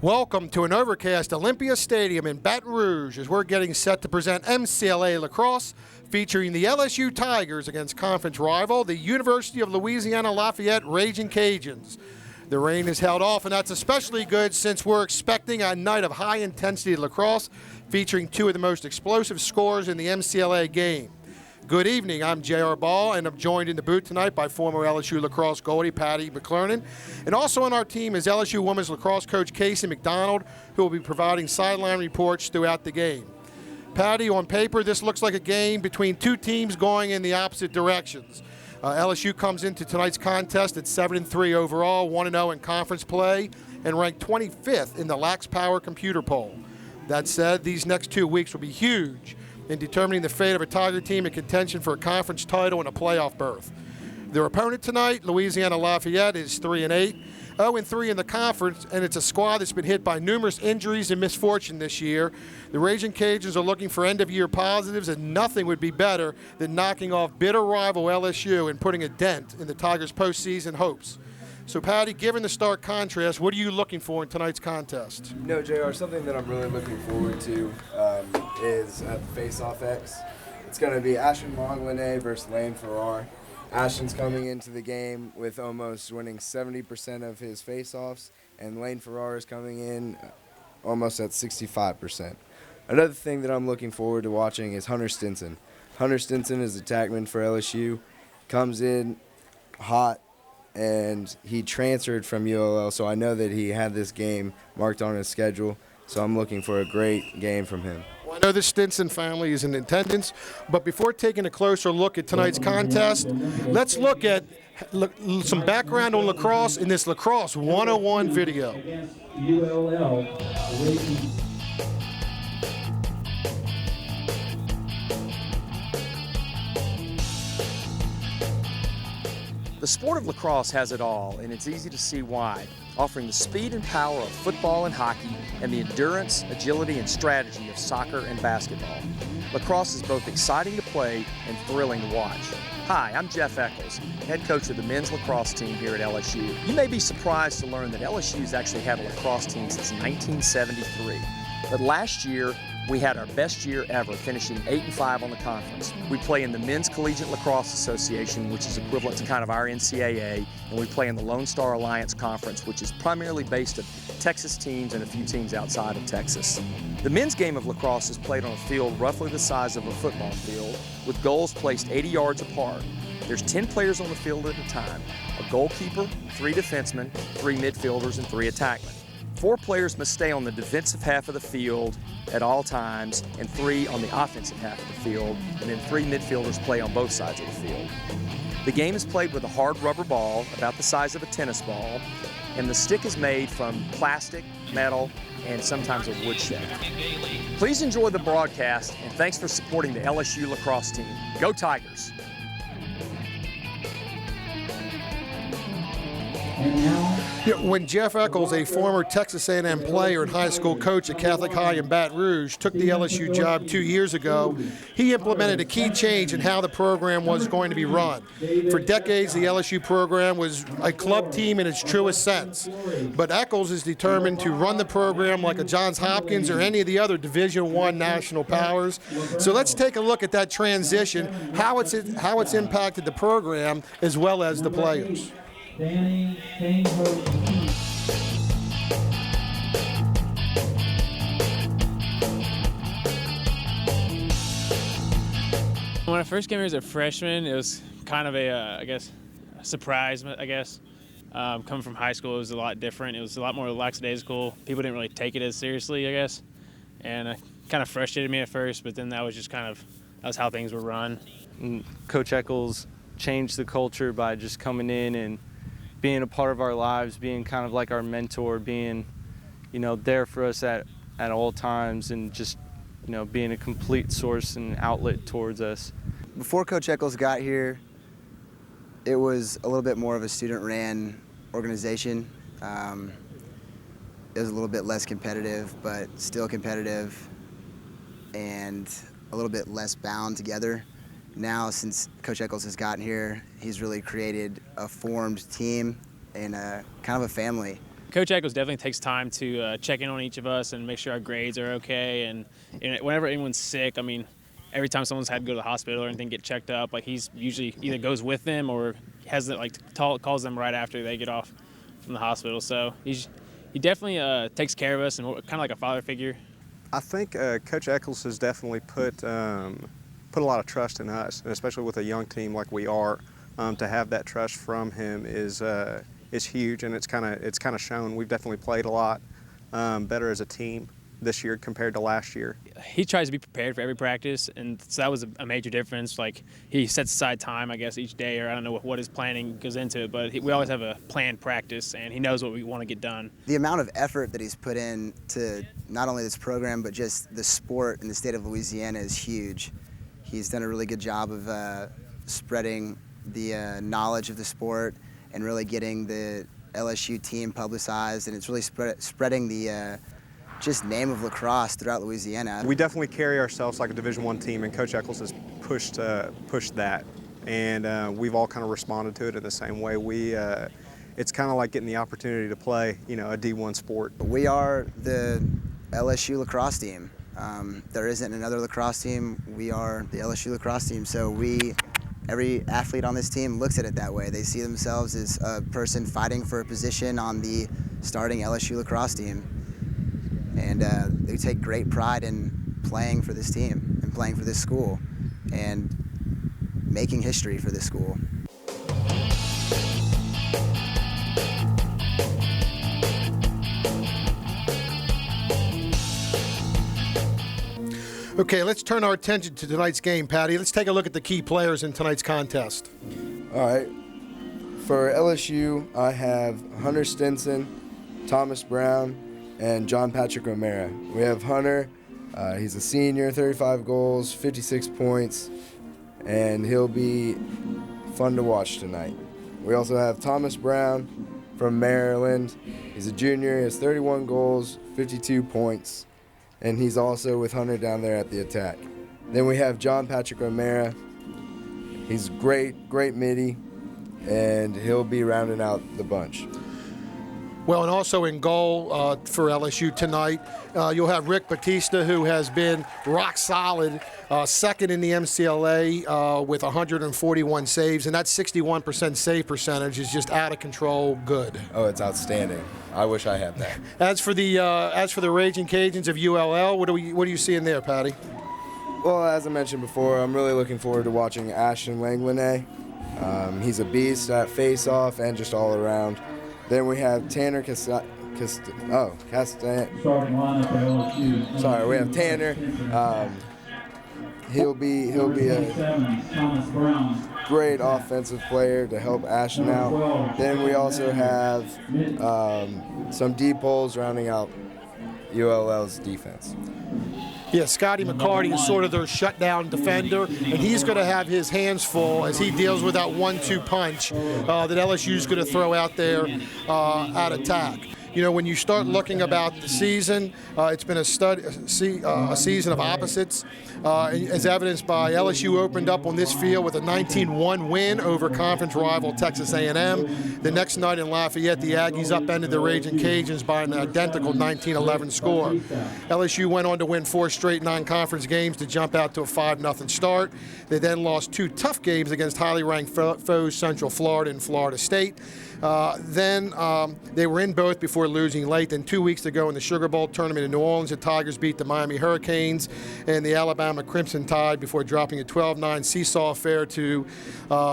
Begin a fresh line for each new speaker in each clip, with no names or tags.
Welcome to an overcast Olympia Stadium in Baton Rouge as we're getting set to present MCLA Lacrosse featuring the LSU Tigers against conference rival, the University of Louisiana-Lafayette Raging Cajuns. The rain is held off, and that's especially good since we're expecting a night of high-intensity lacrosse featuring two of the most explosive scorers in the MCLA game. Good evening, I'm J.R. Ball, and I'm joined in the booth tonight by former LSU lacrosse goalie Paddy McClernon. And also on our team is LSU women's lacrosse coach Casey McDonald, who will be providing sideline reports throughout the game. Paddy, on paper, this looks like a game between two teams going in the opposite directions. LSU comes into tonight's contest at 7-3 overall, 1-0 in conference play, and ranked 25th in the Lax Power computer poll. That said, these next 2 weeks will be huge in determining the fate of a Tiger team in contention for a conference title and a playoff berth. Their opponent tonight, Louisiana-Lafayette, is 3-8, 0-3 in the conference, and it's a squad that's been hit by numerous injuries and misfortune this year. The Raging Cajuns are looking for end-of-year positives, and nothing would be better than knocking off bitter rival LSU and putting a dent in the Tigers' postseason hopes. So, Paddy, given the stark contrast, what are you looking for in tonight's contest?
No, JR, something that I'm really looking forward to is at the Face-Off X. It's going to be Ashton Monglene versus Lane Farrar. Ashton's coming into the game with almost winning 70% of his face-offs, and Lane Farrar is coming in almost at 65%. Another thing that I'm looking forward to watching is Hunter Stinson. Hunter Stinson is attackman for LSU, comes in hot, and he transferred from ULL, so I know that he had this game marked on his schedule, so I'm looking for a great game from him.
Well, I know the Stinson family is in attendance, but before taking a closer look at tonight's contest, let's look at some background on lacrosse in this Lacrosse 101 video.
ULL.
The sport of lacrosse has it all, and it's easy to see why, offering the speed and power of football and hockey and the endurance, agility, and strategy of soccer and basketball. Lacrosse is both exciting to play and thrilling to watch. Hi, I'm Jeff Eccles, head coach of the men's lacrosse team here at LSU. You may be surprised to learn that LSU has actually had a lacrosse team since 1973, but last year we had our best year ever, finishing 8-5 on the conference. We play in the Men's Collegiate Lacrosse Association, which is equivalent to kind of our NCAA, and we play in the Lone Star Alliance Conference, which is primarily based of Texas teams and a few teams outside of Texas. The men's game of lacrosse is played on a field roughly the size of a football field, with goals placed 80 yards apart. There's 10 players on the field at a time, a goalkeeper, 3 defensemen, 3 midfielders, and 3 attackmen. 4 players must stay on the defensive half of the field at all times, and 3 on the offensive half of the field, and then 3 midfielders play on both sides of the field. The game is played with a hard rubber ball about the size of a tennis ball, and the stick is made from plastic, metal, and sometimes a wood shaft. Please enjoy the broadcast, and thanks for supporting the LSU lacrosse team. Go Tigers!
When Jeff Eccles, a former Texas A&M player and high school coach at Catholic High in Baton Rouge, took the LSU job 2 years ago, he implemented a key change in how the program was going to be run. For decades, the LSU program was a club team in its truest sense. But Eccles is determined to run the program like a Johns Hopkins or any of the other Division I national powers. So let's take a look at that transition, how it's impacted the program as well as the players.
Danny Kane-Hope.
When I first came here as a freshman, it was kind of a surprise, coming from high school, it was a lot different. It was a lot more lackadaisical. People didn't really take it as seriously, I guess. And it kind of frustrated me at first, but then that was how things were run.
And Coach Eccles changed the culture by just coming in and being a part of our lives, being kind of like our mentor, being, there for us at all times, and just, being a complete source and outlet towards us.
Before Coach Eccles got here, it was a little bit more of a student-ran organization. It was a little bit less competitive, but still competitive, and a little bit less bound together. Now, since Coach Eccles has gotten here, he's really created a formed team and kind of a family.
Coach Eccles definitely takes time to check in on each of us and make sure our grades are okay. And whenever anyone's sick, I mean, every time someone's had to go to the hospital or anything, get checked up, like he's usually either goes with them or has calls them right after they get off from the hospital. So he definitely takes care of us and kind of like a father figure.
I think Coach Eccles has definitely put a lot of trust in us, and especially with a young team like we are. To have that trust from him is huge, and it's kind of shown. We've definitely played a lot better as a team this year compared to last year.
He tries to be prepared for every practice, and so that was a major difference. Like, he sets aside time, I guess, each day, or I don't know what his planning goes into it, but we always have a planned practice, and he knows what we want to get done.
The amount of effort that he's put in to not only this program, but just the sport in the state of Louisiana is huge. He's done a really good job of spreading the knowledge of the sport and really getting the LSU team publicized, and it's really spreading the just name of lacrosse throughout Louisiana.
We definitely carry ourselves like a Division I team, and Coach Eccles has pushed that, and we've all kind of responded to it in the same way. It's kind of like getting the opportunity to play, a D1 sport.
We are the LSU lacrosse team. There isn't another lacrosse team. We are the LSU lacrosse team. So every athlete on this team looks at it that way. They see themselves as a person fighting for a position on the starting LSU lacrosse team. And they take great pride in playing for this team and playing for this school and making history for this school.
Okay, let's turn our attention to tonight's game, Patty. Let's take a look at the key players in tonight's contest.
All right. For LSU, I have Hunter Stinson, Thomas Brown, and John Patrick O'Mara. We have Hunter. He's a senior, 35 goals, 56 points, and he'll be fun to watch tonight. We also have Thomas Brown from Maryland. He's a junior. He has 31 goals, 52 points, and he's also with Hunter down there at the attack. Then we have John Patrick O'Mara. He's great midi, and he'll be rounding out the bunch.
Well, and also in goal for LSU tonight, you'll have Rick Batista, who has been rock solid, second in the MCLA with 141 saves, and that 61% save percentage is just out of control good.
Oh, it's outstanding. I wish I had that.
As for the Raging Cajuns of ULL, what are you seeing there, Patty?
Well, as I mentioned before, I'm really looking forward to watching Ashton Langwine. He's a beast at face-off and just all around. Then we have Tanner
Starting lineup for LSU.
Sorry, we have Tanner. He'll be a
Thomas Brown.
great offensive player to help Ashton out. Then we also have some deep holes rounding out ULL's defense.
Yeah, Scotty McCarty is sort of their shutdown defender, and he's going to have his hands full as he deals with that 1-2 punch that LSU is going to throw out there at attack. When you start looking about the season, it's been a season of opposites, as evidenced by LSU opened up on this field with a 19-1 win over conference rival Texas A&M. The next night in Lafayette, the Aggies upended the Raging Cajuns by an identical 19-11 score. LSU went on to win 4 straight non-conference games to jump out to a 5-0 start. They then lost 2 tough games against highly ranked foes, Central Florida and Florida State. Then they were in both before losing late. Then 2 weeks ago in the Sugar Bowl tournament in New Orleans, the Tigers beat the Miami Hurricanes and the Alabama Crimson Tide before dropping a 12-9 seesaw affair to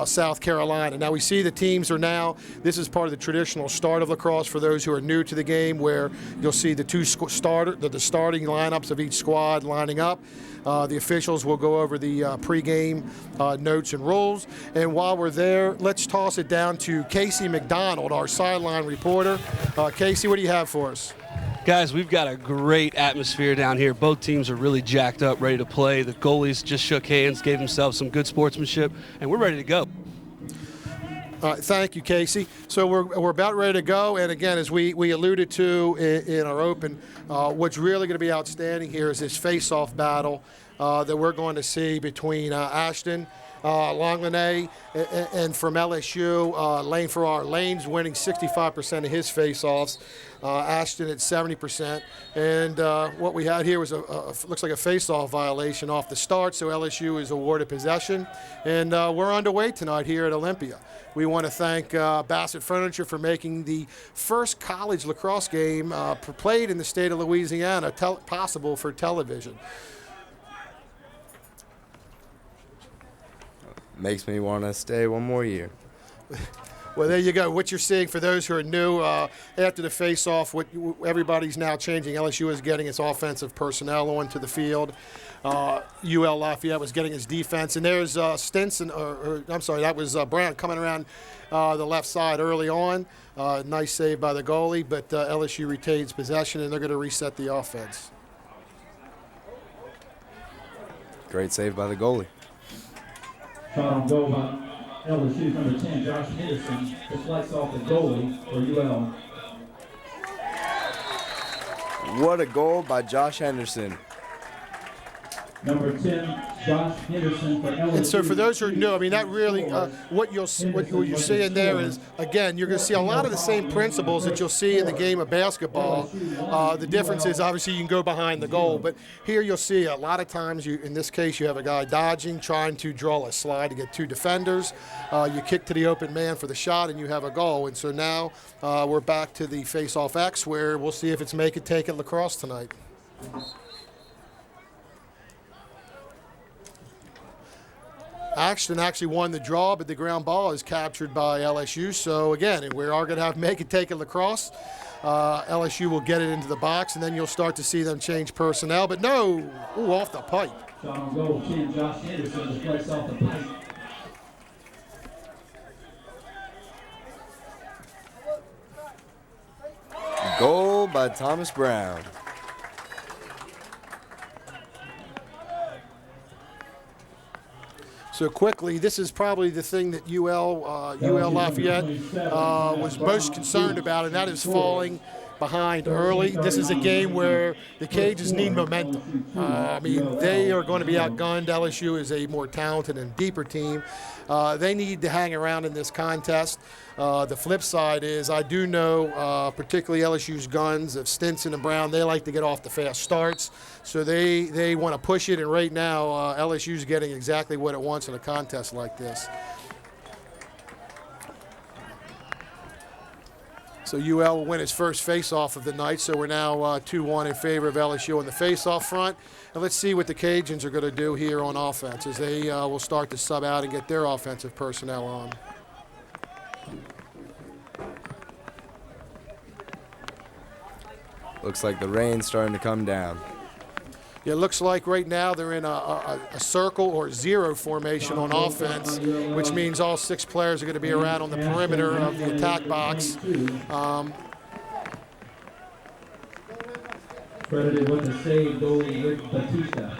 South Carolina. Now we see the teams are now, this is part of the traditional start of lacrosse for those who are new to the game, where you'll see the the starting lineups of each squad lining up. The officials will go over the pregame notes and rules. And while we're there, let's toss it down to Casey McDonald, our sideline reporter. Casey, what do you have for us?
Guys, we've got a great atmosphere down here. Both teams are really jacked up, ready to play. The goalies just shook hands, gave themselves some good sportsmanship, and we're ready to go.
Thank you, Casey. So we're about ready to go. And again, as we alluded to in our open, what's really going to be outstanding here is this face-off battle that we're going to see between Ashton Longlinay and from LSU, Lane Farrar. Lane's winning 65% of his face-offs. Ashton at 70%. And what we had here was looks like a face-off violation off the start, so LSU is awarded possession. And we're underway tonight here at Olympia. We want to thank Bassett Furniture for making the first college lacrosse game played in the state of Louisiana possible for television.
Makes me want to stay one more year.
Well, there you go. What you're seeing for those who are new, after the face-off, everybody's now changing. LSU is getting its offensive personnel onto the field. UL-Lafayette was getting its defense. And there's Stinson, that was Brown coming around the left side early on. Nice save by the goalie, but LSU retains possession, and they're going to reset the offense.
Great save by the goalie.
Shot on goal by LSU number 10, Josh Henderson, deflects off the goalie for UL.
What a goal by Josh Henderson.
Number 10, Josh Henderson for LSU.
And so for those who are new, I mean, that really, what you're seeing there is, again, you're going to see a lot of the same principles that you'll see in the game of basketball. The difference is, obviously, you can go behind the goal. But here you'll see a lot of times, in this case, you have a guy dodging, trying to draw a slide to get two defenders. You kick to the open man for the shot, and you have a goal. And so now we're back to the face-off X, where we'll see if it's make it, take it lacrosse tonight. Ashton actually won the draw, but the ground ball is captured by LSU. So, again, we are going to have make it, take it lacrosse. LSU will get it into the box, and then you'll start to see them change personnel. But no, ooh, off the pipe.
Shot on goal, 10, Josh Henderson, deflects off the pipe.
Goal by Thomas Brown.
So quickly, this is probably the thing that UL-Lafayette was most concerned about, and that is falling behind early. This is a game where the Cajuns need momentum. I mean, they are going to be outgunned. LSU is a more talented and deeper team. They need to hang around in this contest. The flip side is I do know, particularly LSU's guns of Stinson and Brown, they like to get off the fast starts. So they want to push it, and right now LSU's getting exactly what it wants in a contest like this. So UL will win its first face-off of the night, so we're now 2-1 in favor of LSU on the face-off front. And let's see what the Cajuns are going to do here on offense as they will start to sub out and get their offensive personnel on.
Looks like the rain's starting to come down.
It looks like right now they're in a circle or zero formation on offense, which means all 6 players are going to be around on the perimeter of the attack box.
Credited with the save, goalie Rick Batista.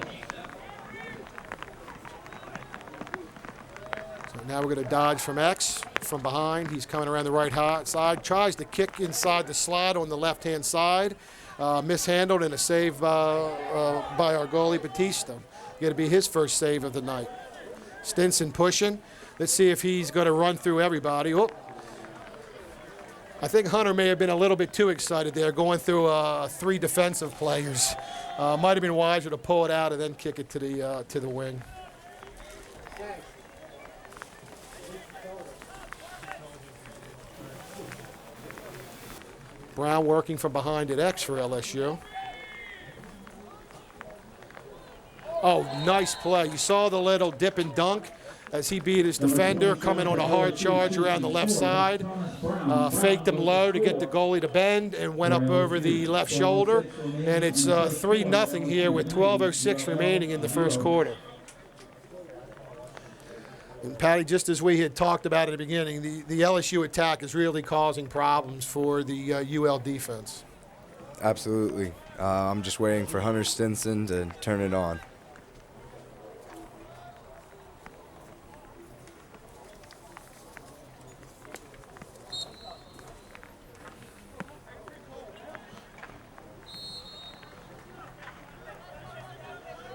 So now we're going to dodge from X from behind. He's coming around the right side, tries to kick inside the slot on the left-hand side. Mishandled and a save by our goalie, Batista. Going to be his first save of the night. Stinson pushing. Let's see if he's going to run through everybody. Oh. I think Hunter may have been a little bit too excited there, going through 3 defensive players. Might have been wiser to pull it out and then kick it to the wing. Brown working from behind at X for LSU. Oh, nice play. You saw the little dip and dunk as he beat his defender, coming on a hard charge around the left side. Faked him low to get the goalie to bend and went up over the left shoulder. And it's 3-0 here with 12:06 remaining in the first quarter. And Patty, just as we had talked about at the beginning, the LSU attack is really causing problems for the UL defense.
Absolutely. I'm just waiting for Hunter Stinson to turn it on.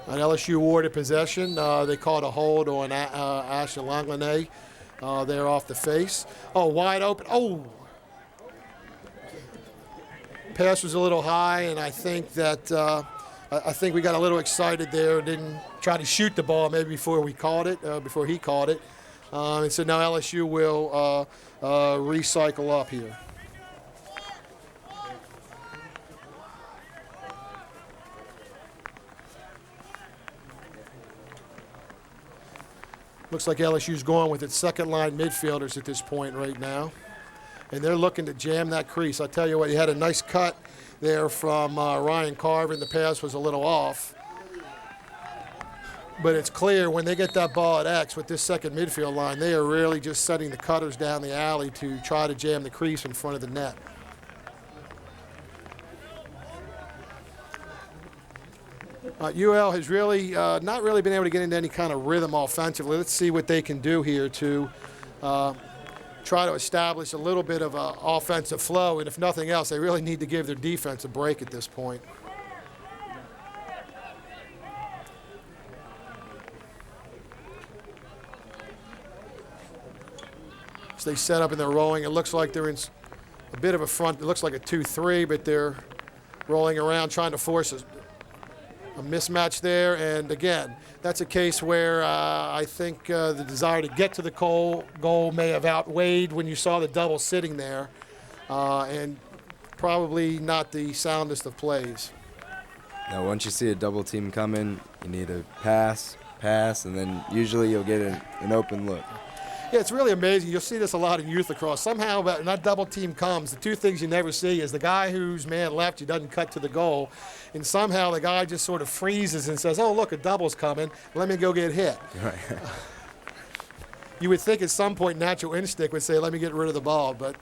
An LSU awarded possession. They called a hold on Ashton Langlanay there off the face. Oh, wide open. Oh! Pass was a little high, and I think that I think we got a little excited there. Didn't try to shoot the ball maybe before we caught it, before he caught it. And so now LSU will recycle up here. Looks like LSU's going with its second-line midfielders at this point right now. And they're looking to jam that crease. I tell you what, you had a nice cut there from Ryan Carver, and the pass was a little off. But it's clear when they get that ball at X with this second midfield line, they are really just setting the cutters down the alley to try to jam the crease in front of the net. UL has really not really been able to get into any kind of rhythm offensively. Let's see what they can do here to try to establish a little bit of an offensive flow, and if nothing else, they really need to give their defense a break at this point. So they set up and they're rolling. It looks like they're in a bit of a front. It looks like a 2-3, but they're rolling around trying to force a mismatch there. And again, that's a case where I think the desire to get to the goal may have outweighed when you saw the double sitting there, and probably not the soundest of plays.
Now, once you see a double team coming, you need to pass, and then usually you'll get an open look.
Yeah, it's really amazing. You'll see this a lot in youth lacrosse. Somehow, when that double team comes, the two things you never see is the guy whose man left you doesn't cut to the goal, and somehow the guy just sort of freezes and says, oh, look, a double's coming. Let me go get hit.
Right.
You would think at some point natural instinct would say, let me get rid of the ball, but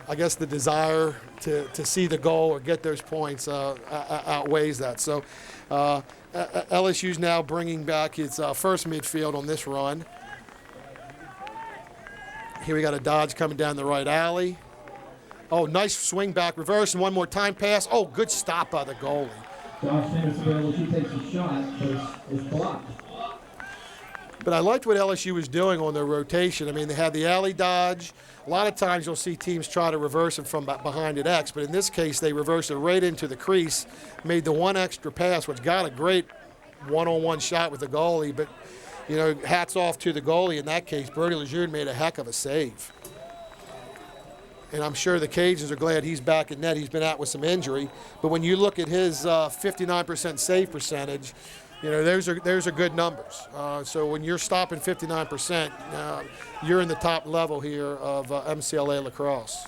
I guess the desire to see the goal or get those points outweighs that. So LSU's now bringing back its first midfield on this run. Here we got a dodge coming down the right alley. Oh, nice swing back reverse, and one more time pass. Oh, good stop by the goalie.
Josh Henderson, LSU takes a shot, but it's blocked.
But I liked what LSU was doing on their rotation. I mean, they had the alley dodge. A lot of times you'll see teams try to reverse it from behind at X, but in this case they reversed it right into the crease, made the one extra pass, which got a great one-on-one shot with the goalie, but you know, hats off to the goalie in that case. Brody Lejeune made a heck of a save. And I'm sure the Cajuns are glad he's back in net. He's been out with some injury. But when you look at his 59% save percentage, you know, those are good numbers. So when you're stopping 59%, you're in the top level here of MCLA lacrosse.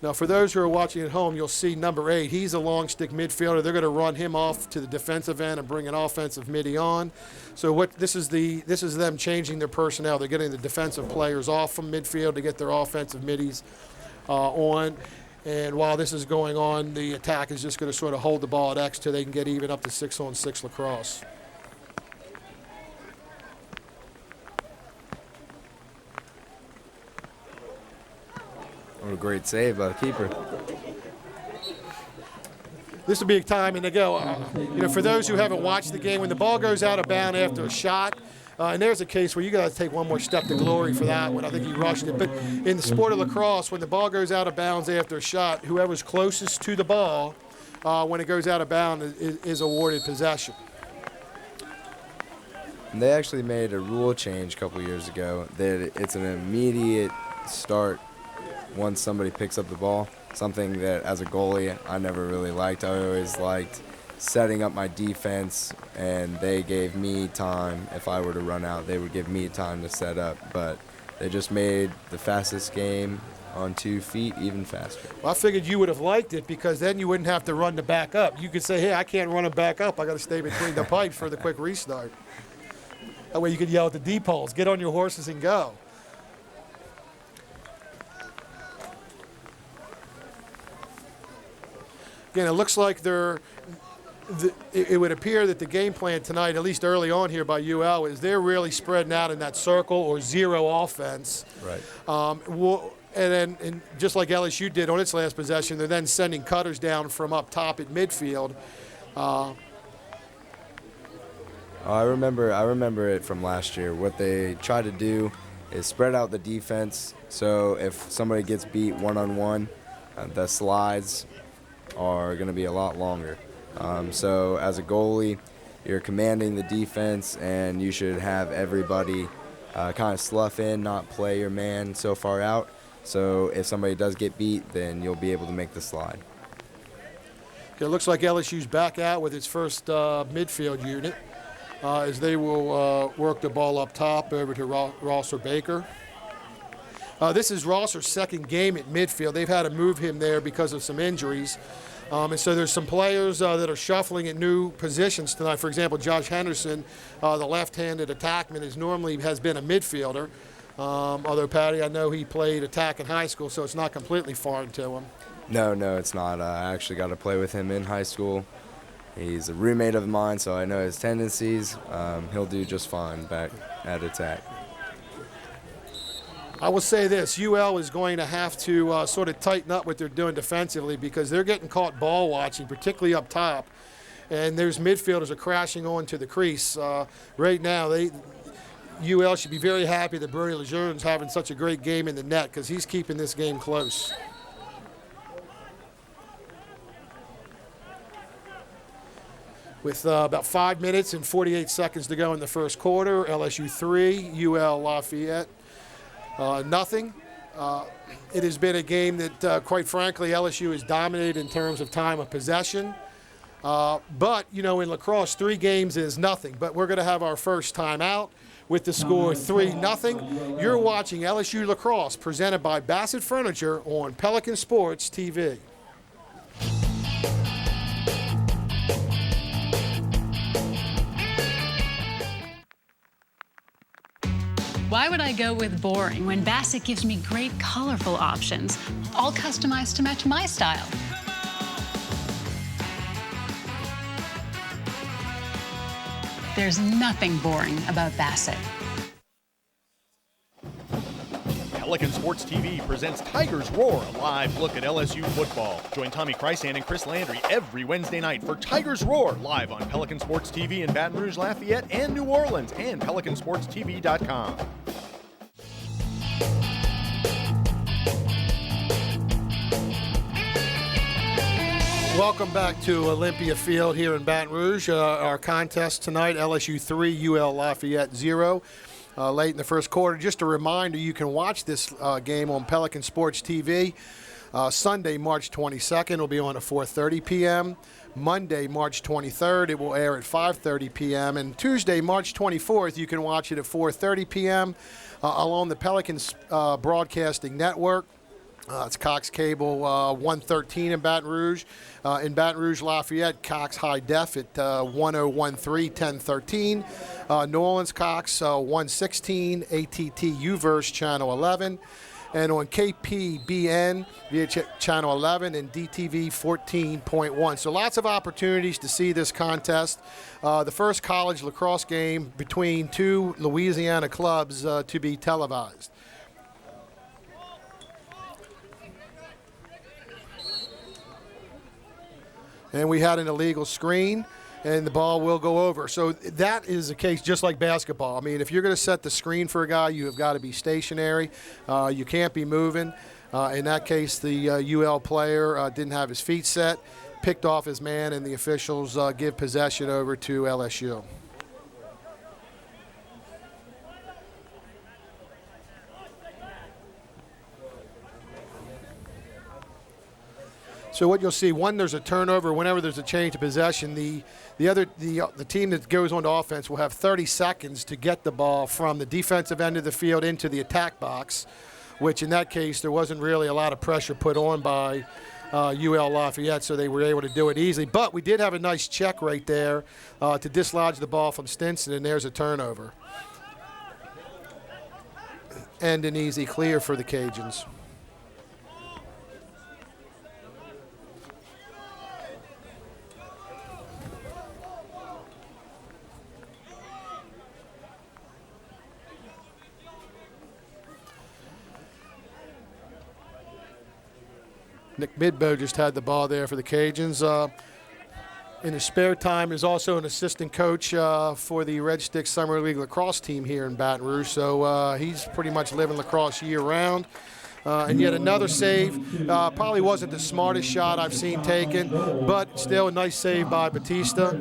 Now, for those who are watching at home, you'll see number 8. He's a long stick midfielder. They're going to run him off to the defensive end and bring an offensive midi on. So this is them changing their personnel. They're getting the defensive players off from midfield to get their offensive middies on. And while this is going on, the attack is just going to sort of hold the ball at X till they can get even up to 6-on-6 lacrosse.
What a great save by the keeper.
This will be a time, and they go, you know, for those who haven't watched the game, when the ball goes out of bounds after a shot, and there's a case where you got to take one more step to glory for that one. I think he rushed it. But in the sport of lacrosse, when the ball goes out of bounds after a shot, whoever's closest to the ball when it goes out of bounds is awarded possession.
And they actually made a rule change a couple years ago that it's an immediate start once somebody picks up the ball, something that as a goalie I never really liked. I always liked setting up my defense, and they gave me time. If I were to run out, they would give me time to set up, but they just made the fastest game on 2 feet even faster.
Well, I figured you would have liked it because then you wouldn't have to run to back up. You could say, hey, I can't run it back up. I got to stay between the pipes for the quick restart. That way you could yell at the D-poles, get on your horses and go. Again, it looks like they're it would appear that the game plan tonight, at least early on here by UL, is they're really spreading out in that circle or zero offense.
Right.
And just like LSU did on its last possession, they're then sending cutters down from up top at midfield.
I remember it from last year. What they try to do is spread out the defense. So if somebody gets beat one-on-one, the slides are going to be a lot longer. So as a goalie, you're commanding the defense, and you should have everybody kind of slough in, not play your man so far out. So if somebody does get beat, then you'll be able to make the slide.
Okay, it looks like LSU's back out with its first midfield unit as they will work the ball up top over to Ross or Baker. This is Ross's second game at midfield. They've had to move him there because of some injuries. And so there's some players that are shuffling at new positions tonight. For example, Josh Henderson, the left-handed attackman, has been a midfielder. Although, Patty, I know he played attack in high school, so it's not completely foreign to him.
No, it's not. I actually got to play with him in high school. He's a roommate of mine, so I know his tendencies. He'll do just fine back at attack.
I will say this, UL is going to have to sort of tighten up what they're doing defensively because they're getting caught ball watching, particularly up top. And there's midfielders are crashing onto the crease. Right now, UL should be very happy that Brody Lejeune's having such a great game in the net because he's keeping this game close. With about 5 minutes and 48 seconds to go in the first quarter, LSU 3, UL-Lafayette nothing. It has been a game that, quite frankly, LSU has dominated in terms of time of possession. But, in lacrosse, 3 games is nothing. But we're going to have our first time out with the score 3-0. You're watching LSU Lacrosse presented by Bassett Furniture on Pelican Sports TV.
Why would I go with boring when Bassett gives me great colorful options, all customized to match my style? There's nothing boring about Bassett.
Pelican Sports TV presents Tigers Roar, a live look at LSU football. Join Tommy Chrysan and Chris Landry every Wednesday night for Tigers Roar, live on Pelican Sports TV in Baton Rouge, Lafayette, and New Orleans, and PelicanSportsTV.com.
Welcome back to Olympia Field here in Baton Rouge. Our contest tonight, LSU 3, UL-Lafayette 0. Late in the first quarter. Just a reminder, you can watch this game on Pelican Sports TV. Sunday, March 22nd, it will be on at 4:30 p.m. Monday, March 23rd, it will air at 5:30 p.m. And Tuesday, March 24th, you can watch it at 4:30 p.m. Along the Pelicans Broadcasting Network. It's Cox Cable 113 in Baton Rouge. In Baton Rouge, Lafayette, Cox High Def at 1013, 1013. New Orleans, Cox 116, ATT UVerse Channel 11. And on KPBN via Channel 11 and DTV 14.1. So lots of opportunities to see this contest. The first college lacrosse game between 2 Louisiana clubs to be televised. And we had an illegal screen, and the ball will go over. So that is the case just like basketball. I mean, if you're going to set the screen for a guy, you have got to be stationary. You can't be moving. In that case, the UL player didn't have his feet set, picked off his man, and the officials give possession over to LSU. So what you'll see, one, there's a turnover. Whenever there's a change of possession, the team that goes on to offense will have 30 seconds to get the ball from the defensive end of the field into the attack box, which in that case there wasn't really a lot of pressure put on by UL Lafayette, so they were able to do it easily. But we did have a nice check right there to dislodge the ball from Stinson, and there's a turnover. And an easy clear for the Cajuns. Nick Midbow just had the ball there for the Cajuns. In his spare time is also an assistant coach for the Red Stick Summer League lacrosse team here in Baton Rouge. So he's pretty much living lacrosse year-round. And yet another save. Probably wasn't the smartest shot I've seen taken, but still a nice save by Batista.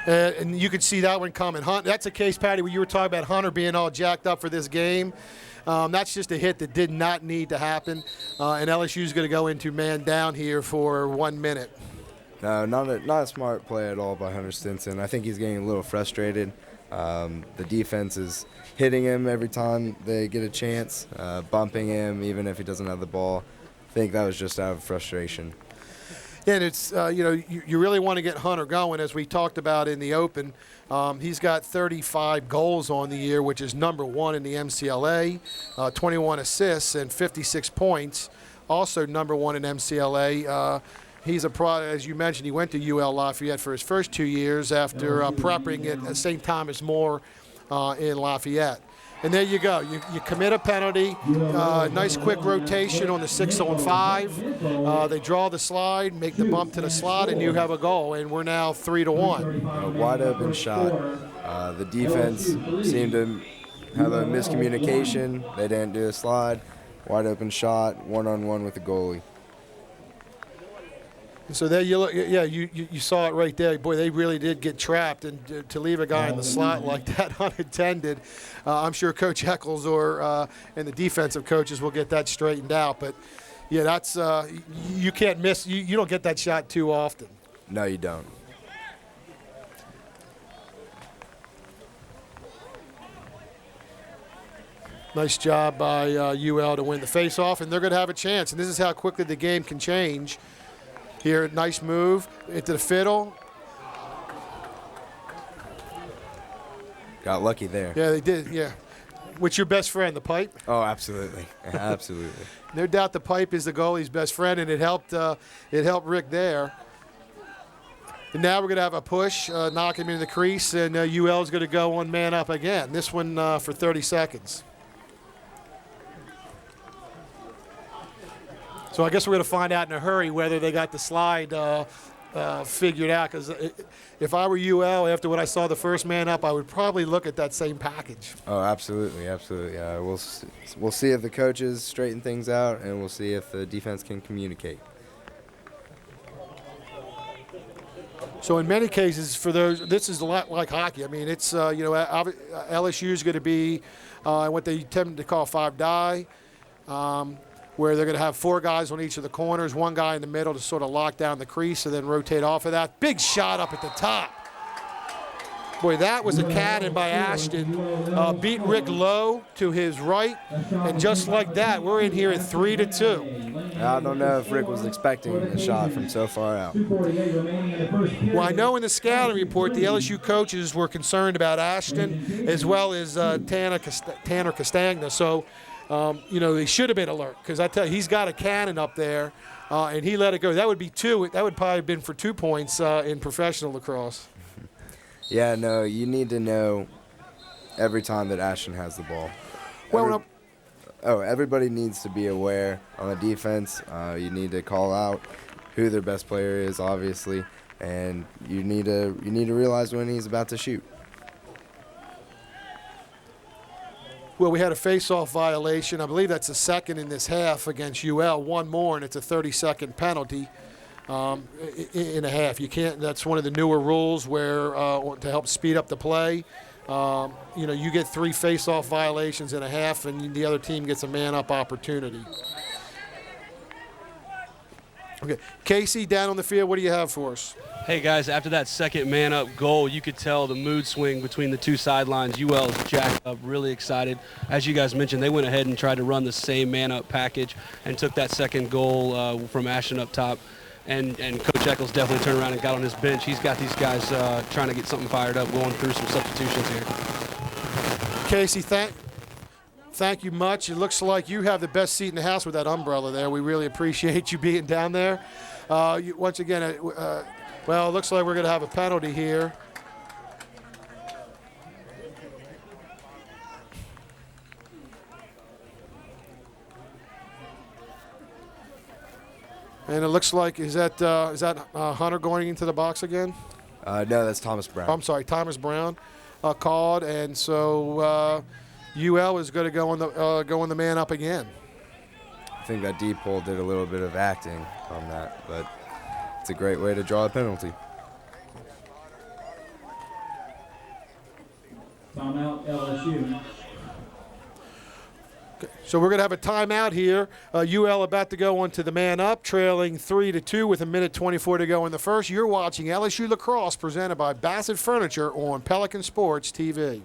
And you could see that one coming. That's a case, Patty, where you were talking about Hunter being all jacked up for this game. That's just a hit that did not need to happen. And LSU is going to go into man down here for 1 minute.
No, not a smart play at all by Hunter Stinson. I think he's getting a little frustrated. The defense is hitting him every time they get a chance, bumping him even if he doesn't have the ball. I think that was just out of frustration.
And it's, you really want to get Hunter going, as we talked about in the Open. He's got 35 goals on the year, which is #1 in the MCLA, 21 assists and 56 points, also #1 in MCLA. He's a product, as you mentioned, he went to UL-Lafayette for his first 2 years after prepping at St. Thomas More in Lafayette. And there you go. You commit a penalty. Nice quick rotation on the 6-on-5. They draw the slide, make the bump to the slot, and you have a goal. And we're now 3-1.
A wide open shot. The defense seemed to have a miscommunication. They didn't do a slide. Wide open shot, 1-on-1 with the goalie.
So there you look. Yeah, you saw it right there. Boy, they really did get trapped, and to leave a guy in the slot like that unattended, I'm sure Coach Eccles and the defensive coaches will get that straightened out. But yeah, that's you can't miss. You don't get that shot too often.
No, you don't.
Nice job by UL to win the face-off, and they're going to have a chance. And this is how quickly the game can change. Here, nice move into the fiddle.
Got lucky there.
Yeah, they did, yeah. What's your best friend, the pipe?
Oh, absolutely. Absolutely.
No doubt the pipe is the goalie's best friend, and it helped Rick there. And now we're going to have a push, knock him into the crease, and UL is going to go one man up again. This one for 30 seconds. So I guess we're going to find out in a hurry whether they got the slide figured out, because if I were UL, after what I saw the first man up, I would probably look at that same package.
Oh, absolutely, absolutely. We'll see if the coaches straighten things out, and we'll see if the defense can communicate.
So in many cases, for those, this is a lot like hockey. I mean, it's LSU is going to be what they tend to call 5-die. Where they're going to have 4 guys on each of the corners, 1 guy in the middle to sort of lock down the crease and then rotate off of that. Big shot up at the top. Boy, that was a cannon by Ashton. Beat Rick low to his right, and just like that, we're in here at 3-2.
I don't know if Rick was expecting a shot from so far out.
Well, I know in the scouting report, the LSU coaches were concerned about Ashton as well as Tanner Castagna. So, they should have been alert, because I tell you, he's got a cannon up there, and he let it go. That would be 2. That would probably have been for 2 points in professional lacrosse.
Yeah, no, you need to know every time that Ashton has the ball. Everybody needs to be aware on the defense. You need to call out who their best player is, obviously, and you need to realize when he's about to shoot.
Well, we had a face-off violation. I believe that's the second in this half against UL. 1 more, and it's a 30-second penalty in a half. You can't. That's one of the newer rules where to help speed up the play. You get 3 face-off violations in a half, and the other team gets a man-up opportunity. Okay, Casey, down on the field, what do you have for us?
Hey, guys, after that second man-up goal, you could tell the mood swing between the 2 sidelines. UL is jacked up, really excited. As you guys mentioned, they went ahead and tried to run the same man-up package and took that second goal from Ashton up top. And Coach Eccles definitely turned around and got on his bench. He's got these guys trying to get something fired up, going through some substitutions here.
Casey, thank you much. It looks like you have the best seat in the house with that umbrella there. We really appreciate you being down there. Once again, Well, it looks like we're going to have a penalty here. And it looks like, is that Hunter going into the box again?
No, that's Thomas Brown.
Oh, I'm sorry, Thomas Brown called, and so UL is going to go on the man up again.
I think that deep hole did a little bit of acting on that, but it's a great way to draw a penalty.
Timeout, LSU.
So we're going to have a timeout here. UL about to go onto the man up, trailing 3-2 with 1:24 to go in the first. You're watching LSU Lacrosse presented by Bassett Furniture on Pelican Sports TV.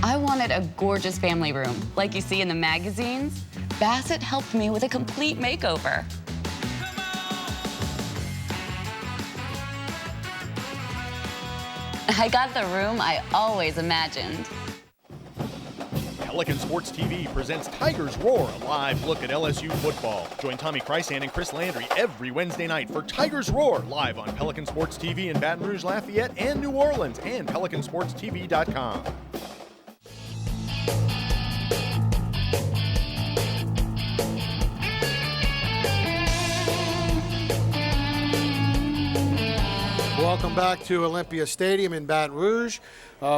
I wanted a gorgeous family room, like you see in the magazines. Bassett helped me with a complete makeover. I got the room I always imagined.
Pelican Sports TV presents Tigers Roar, a live look at LSU football. Join Tommy Chrysan and Chris Landry every Wednesday night for Tigers Roar, live on Pelican Sports TV in Baton Rouge, Lafayette, and New Orleans, and PelicanSportsTV.com.
Welcome back to Olympia Stadium in Baton Rouge.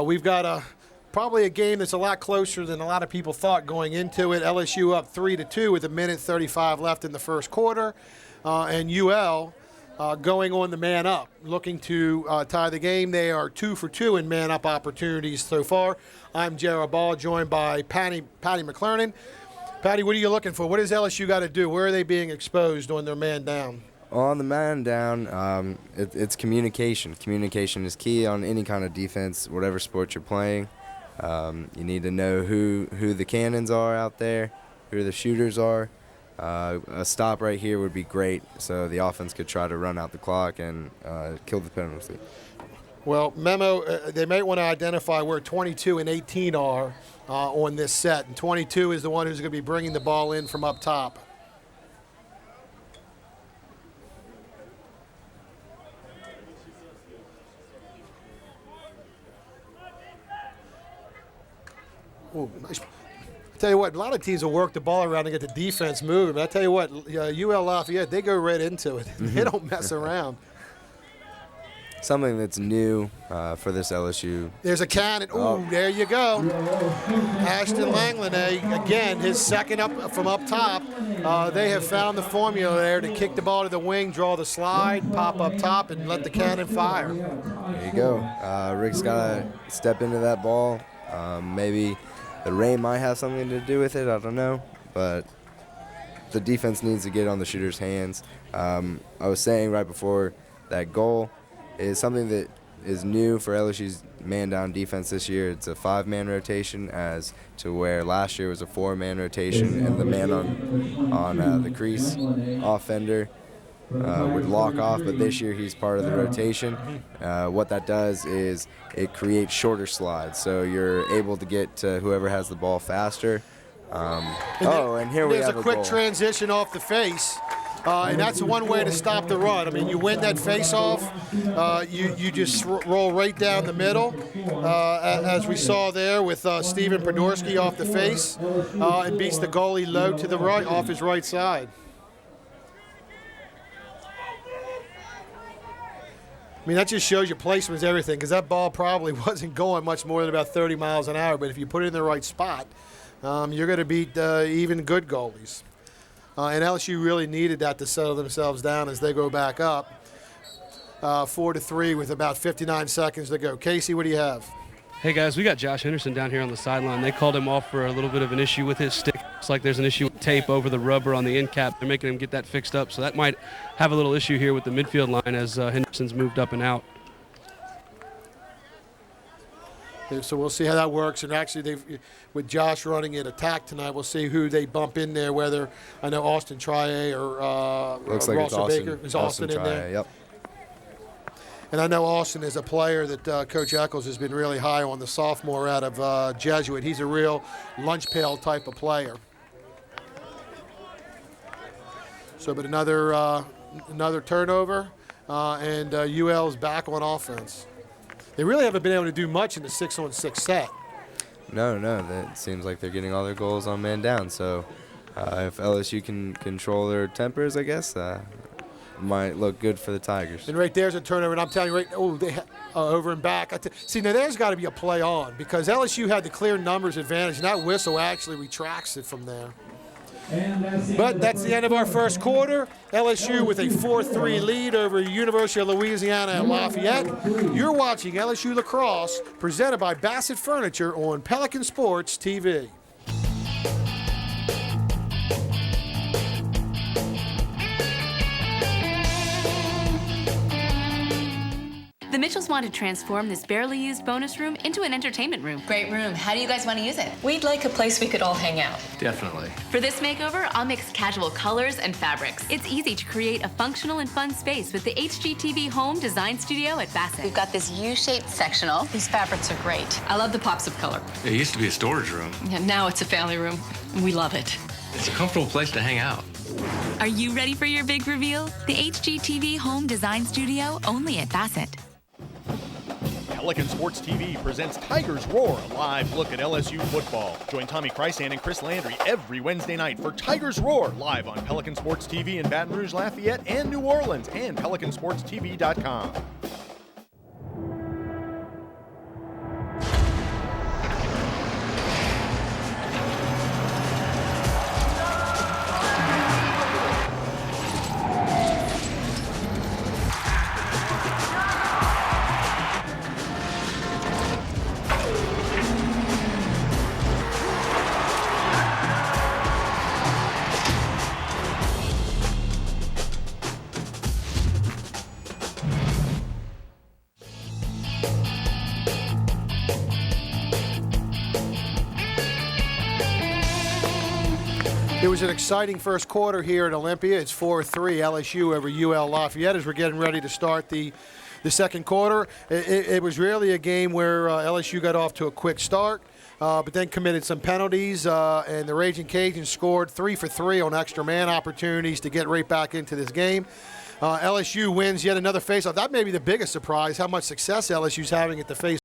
We've got probably a game that's a lot closer than a lot of people thought going into it. LSU up 3-2 with 1:35 left in the first quarter, and UL going on the man up, looking to tie the game. They are 2 for 2 in man up opportunities so far. I'm Jared Ball, joined by Paddy McClernon. Paddy, what are you looking for? What does LSU got to do? Where are they being exposed on their man down?
On the man down, it's communication. Communication is key on any kind of defense, whatever sport you're playing. You need to know who the cannons are out there, who the shooters are. A stop right here would be great, so the offense could try to run out the clock and kill the penalty.
Well, Memo, they might want to identify where 22 and 18 are on this set, and 22 is the one who's going to be bringing the ball in from up top. Ooh, nice. I tell you what, a lot of teams will work the ball around to get the defense moving. But I tell you what, UL Lafayette, they go right into it. They don't mess around.
Something that's new for this LSU.
There's a cannon. Ooh, there you go. Ashton Langlanay, again, his second up from up top. They have found the formula there to kick the ball to the wing, draw the slide, pop up top, and let the cannon fire.
There you go. Rick's got to step into that ball. Maybe the rain might have something to do with it, I don't know, but the defense needs to get on the shooter's hands. I was saying right before that goal is something that is new for LSU's man-down defense this year. It's a 5-man rotation as to where last year was a 4-man rotation, and the man on the crease offender would lock off, but this year he's part of the rotation. What that does is it creates shorter slides, so you're able to get to whoever has the ball faster. And here we have
there's a quick
goal.
Transition off the face, and that's one way to stop the run. I mean, you win that face-off, you just roll right down the middle, as we saw there with Steven Podorski off the face, and beats the goalie low to the right, off his right side. I mean, that just shows your placement is everything, because that ball probably wasn't going much more than about 30 miles an hour, but if you put it in the right spot, you're going to beat even good goalies. And LSU really needed that to settle themselves down as they go back up 4-3 with about 59 seconds to go. Casey, what do you have?
Hey, guys, we got Josh Henderson down here on the sideline. They called him off for a little bit of an issue with his stick. Looks like there's an issue with tape over the rubber on the end cap. They're making him get that fixed up, so that might have a little issue here with the midfield line as Henderson's moved up and out.
So we'll see how that works. And actually, with Josh running in attack tonight, we'll see who they bump in there, whether I know Austin Trier or
Looks like
Russell
it's
Baker. Is Austin in
Trier,
there?
Yep.
And I know Austin is a player that Coach Eccles has been really high on, the sophomore out of Jesuit. He's a real lunch pail type of player. So, but another turnover, and UL's back on offense. They really haven't been able to do much in the 6-on-6 set.
No, that seems like they're getting all their goals on man down. So if LSU can control their tempers, I guess, might look good for the Tigers.
And right there's a turnover, and I'm telling you, they over and back. See, now there's got to be a play on because LSU had the clear numbers advantage, and that whistle actually retracts it from there. But that's the end of our first quarter. LSU with a 4-3 lead over University of Louisiana-Lafayette. You're watching LSU Lacrosse, presented by Bassett Furniture on Pelican Sports TV.
The Mitchells want to transform this barely used bonus room into an entertainment room.
Great room. How do you guys want to use it?
We'd like a place we could all hang out.
Definitely.
For this makeover, I'll mix casual colors and fabrics. It's easy to create a functional and fun space with the HGTV Home Design Studio at Bassett.
We've got this U-shaped sectional.
These fabrics are great.
I love the pops of color. It used to be a storage room.
Yeah, now it's a family room. We love it.
It's a comfortable place to hang out.
Are you ready for your big reveal? The HGTV Home Design Studio, only at Bassett.
Pelican Sports TV presents Tigers Roar, a live look at LSU football. Join Tommy Chrysan and Chris Landry every Wednesday night for Tigers Roar, live on Pelican Sports TV in Baton Rouge, Lafayette, and New Orleans, and PelicanSportsTV.com.
It was an exciting first quarter here at Olympia. It's 4-3 LSU over UL Lafayette as we're getting ready to start the second quarter. It was really a game where LSU got off to a quick start, but then committed some penalties, and the Raging Cajuns scored 3 for 3 on extra man opportunities to get right back into this game. LSU wins yet another faceoff. That may be the biggest surprise, how much success LSU's having at the faceoff.